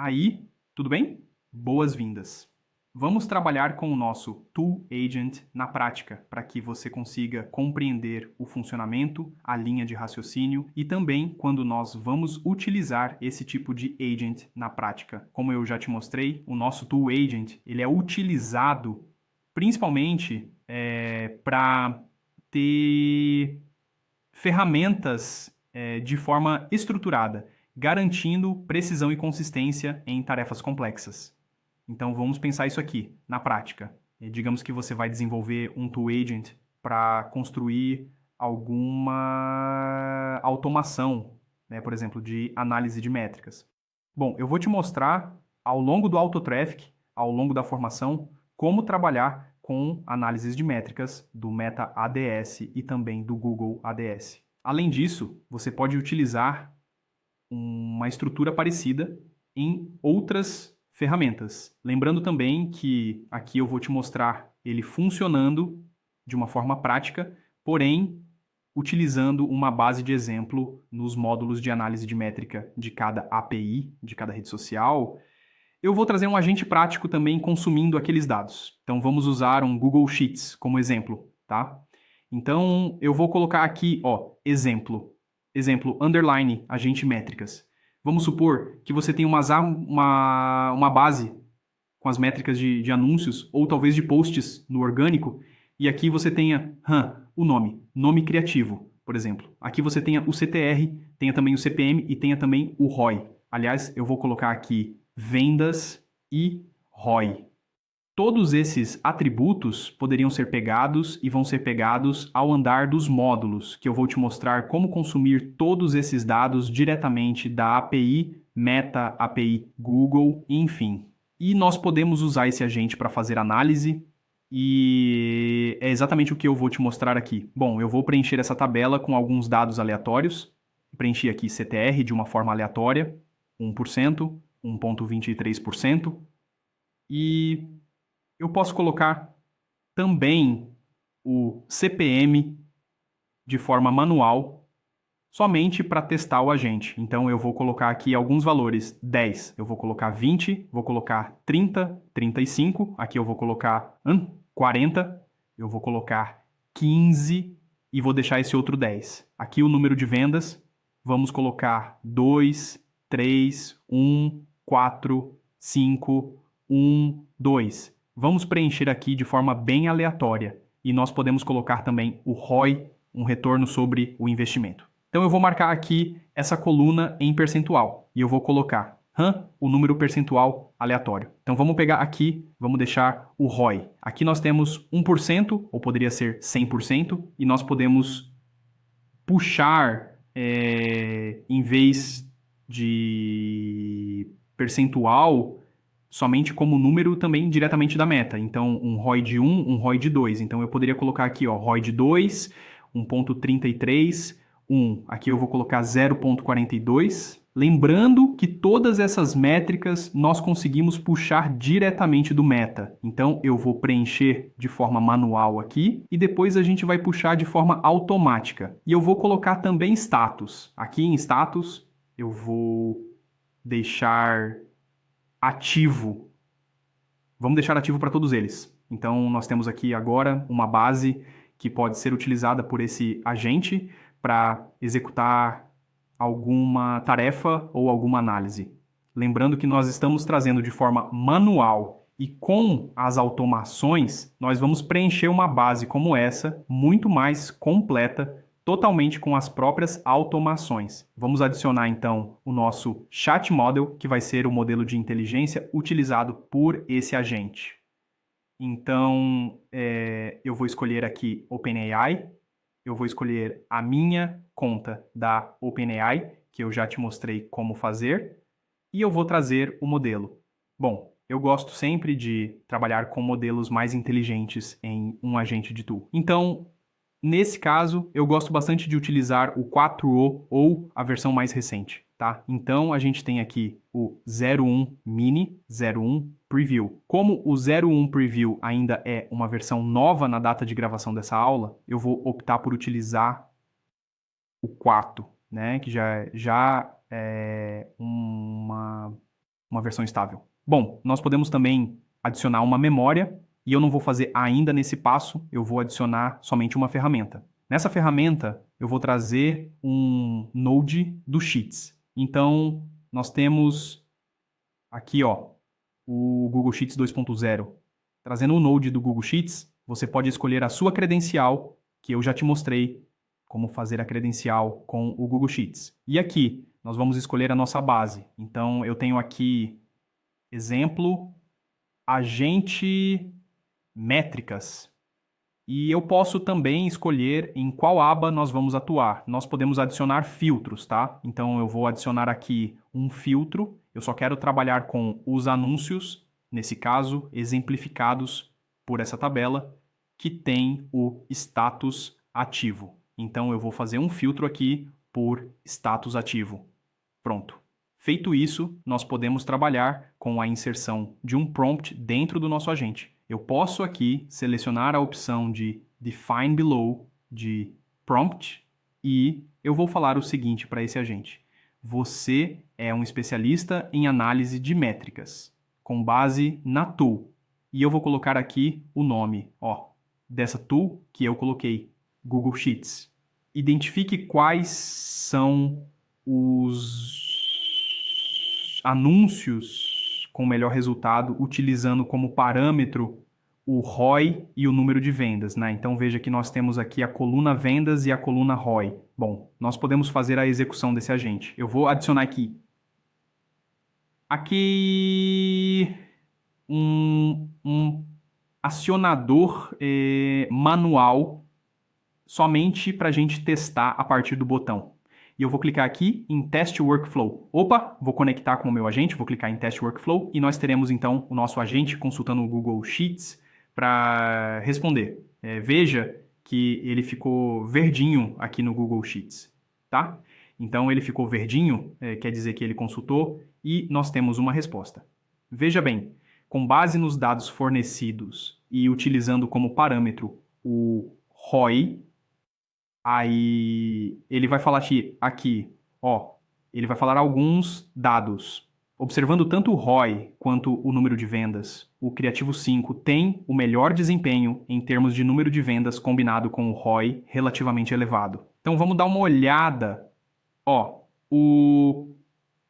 Aí, tudo bem? Boas-vindas! Vamos trabalhar com o nosso Tool Agent na prática, para que você consiga compreender o funcionamento, a linha de raciocínio e também quando nós vamos utilizar esse tipo de agent na prática. Como eu já te mostrei, o nosso Tool Agent ele é utilizado principalmente para ter ferramentas de forma estruturada, garantindo precisão e consistência em tarefas complexas. Então vamos pensar isso aqui, na prática. Digamos que você vai desenvolver um Tool Agent para construir alguma automação, né, por exemplo, de análise de métricas. Bom, eu vou te mostrar ao longo do AutoTraffic, ao longo da formação, como trabalhar com análises de métricas do Meta ADS e também do Google ADS. Além disso, você pode utilizar uma estrutura parecida em outras ferramentas. Lembrando também que aqui eu vou te mostrar ele funcionando de uma forma prática, porém utilizando uma base de exemplo nos módulos de análise de métrica de cada API, de cada rede social. Eu vou trazer um agente prático também consumindo aqueles dados. Então vamos usar um Google Sheets como exemplo, tá? Então eu vou colocar aqui, ó, exemplo, underline, agente métricas. Vamos supor que você tem uma base com as métricas de anúncios ou talvez de posts no orgânico e aqui você tenha o nome criativo, por exemplo. Aqui você tenha o CTR, tenha também o CPM e tenha também o ROI. Aliás, eu vou colocar aqui vendas e ROI. Todos esses atributos poderiam ser pegados e vão ser pegados ao andar dos módulos, que eu vou te mostrar como consumir todos esses dados diretamente da API Meta, API Google, enfim. E nós podemos usar esse agente para fazer análise e é exatamente o que eu vou te mostrar aqui. Bom, eu vou preencher essa tabela com alguns dados aleatórios. Preenchi aqui CTR de uma forma aleatória, 1%, 1,23%. E eu posso colocar também o CPM de forma manual, somente para testar o agente. Então eu vou colocar aqui alguns valores, 10, eu vou colocar 20, vou colocar 30, 35, aqui eu vou colocar 40, eu vou colocar 15 e vou deixar esse outro 10. Aqui o número de vendas, vamos colocar 2, 3, 1, 4, 5, 1, 2. Vamos preencher aqui de forma bem aleatória e nós podemos colocar também o ROI, um retorno sobre o investimento. Então eu vou marcar aqui essa coluna em percentual e eu vou colocar o número percentual aleatório. Então vamos pegar aqui, vamos deixar o ROI. Aqui nós temos 1%, ou poderia ser 100%, e nós podemos puxar, em vez de percentual, somente como número também diretamente da meta. Então, um ROI de 1, um ROI de 2. Então, eu poderia colocar aqui, ó, ROI de 2, 1,33, 1. Aqui eu vou colocar 0,42. Lembrando que todas essas métricas nós conseguimos puxar diretamente do Meta. Então, eu vou preencher de forma manual aqui e depois a gente vai puxar de forma automática. E eu vou colocar também status. Aqui em status, eu vou deixar ativo. Vamos deixar ativo para todos eles. Então, nós temos aqui agora uma base que pode ser utilizada por esse agente para executar alguma tarefa ou alguma análise. Lembrando que nós estamos trazendo de forma manual e com as automações, nós vamos preencher uma base como essa, muito mais completa, totalmente com as próprias automações. Vamos adicionar então o nosso Chat Model, que vai ser o modelo de inteligência utilizado por esse agente. Então, eu vou escolher aqui OpenAI, eu vou escolher a minha conta da OpenAI, que eu já te mostrei como fazer, e eu vou trazer o modelo. Bom, eu gosto sempre de trabalhar com modelos mais inteligentes em um agente de tool. Então, nesse caso, eu gosto bastante de utilizar o 4o ou a versão mais recente, tá? Então, a gente tem aqui o 01 Mini, 01 Preview. Como o 01 Preview ainda é uma versão nova na data de gravação dessa aula, eu vou optar por utilizar o 4, né? Que já é uma uma versão estável. Bom, nós podemos também adicionar uma memória, e eu não vou fazer ainda nesse passo, eu vou adicionar somente uma ferramenta. Nessa ferramenta, eu vou trazer um node do Sheets. Então, nós temos aqui, ó, o Google Sheets 2.0. Trazendo o node do Google Sheets, você pode escolher a sua credencial, que eu já te mostrei como fazer a credencial com o Google Sheets. E aqui, nós vamos escolher a nossa base. Então, eu tenho aqui, exemplo, agente métricas. E eu posso também escolher em qual aba nós vamos atuar. Nós podemos adicionar filtros, tá? Então, eu vou adicionar aqui um filtro. Eu só quero trabalhar com os anúncios, nesse caso, exemplificados por essa tabela, que tem o status ativo. Então, eu vou fazer um filtro aqui por status ativo. Pronto. Feito isso, nós podemos trabalhar com a inserção de um prompt dentro do nosso agente. Eu posso aqui selecionar a opção de Define Below, de Prompt, e eu vou falar o seguinte para esse agente. Você é um especialista em análise de métricas, com base na tool. E eu vou colocar aqui o nome, ó, dessa tool que eu coloquei, Google Sheets. Identifique quais são os anúncios com melhor resultado, utilizando como parâmetro o ROI e o número de vendas, né? Então veja que nós temos aqui a coluna vendas e a coluna ROI. Bom, nós podemos fazer a execução desse agente. Eu vou adicionar aqui um acionador manual somente para a gente testar a partir do botão. E eu vou clicar aqui em Test Workflow. Opa, vou conectar com o meu agente, vou clicar em Test Workflow e nós teremos então o nosso agente consultando o Google Sheets para responder. Veja que ele ficou verdinho aqui no Google Sheets, tá? Então ele ficou verdinho, quer dizer que ele consultou e nós temos uma resposta. Veja bem, com base nos dados fornecidos e utilizando como parâmetro o ROI, aí ele vai falar aqui, ó, ele vai falar alguns dados. Observando tanto o ROI quanto o número de vendas, o Criativo 5 tem o melhor desempenho em termos de número de vendas combinado com o ROI relativamente elevado. Então vamos dar uma olhada. Ó, o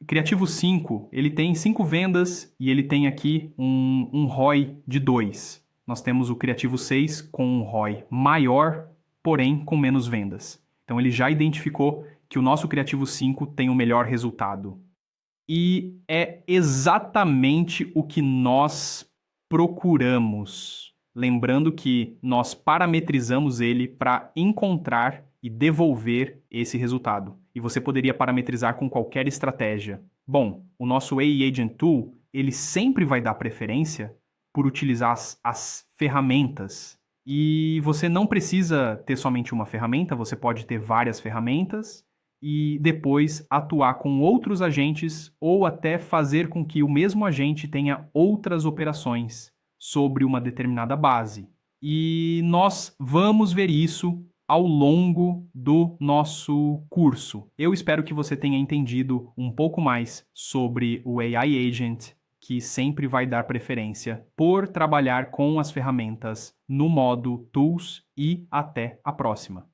Criativo 5, ele tem 5 vendas e ele tem aqui um ROI de 2. Nós temos o Criativo 6 com um ROI maior, porém com menos vendas. Então ele já identificou que o nosso Criativo 5 tem o melhor resultado. E é exatamente o que nós procuramos. Lembrando que nós parametrizamos ele para encontrar e devolver esse resultado. E você poderia parametrizar com qualquer estratégia. Bom, o nosso AI Agent Tool, ele sempre vai dar preferência por utilizar as ferramentas. E você não precisa ter somente uma ferramenta, você pode ter várias ferramentas e depois atuar com outros agentes ou até fazer com que o mesmo agente tenha outras operações sobre uma determinada base. E nós vamos ver isso ao longo do nosso curso. Eu espero que você tenha entendido um pouco mais sobre o AI Agent, que sempre vai dar preferência por trabalhar com as ferramentas no modo Tools, e até a próxima.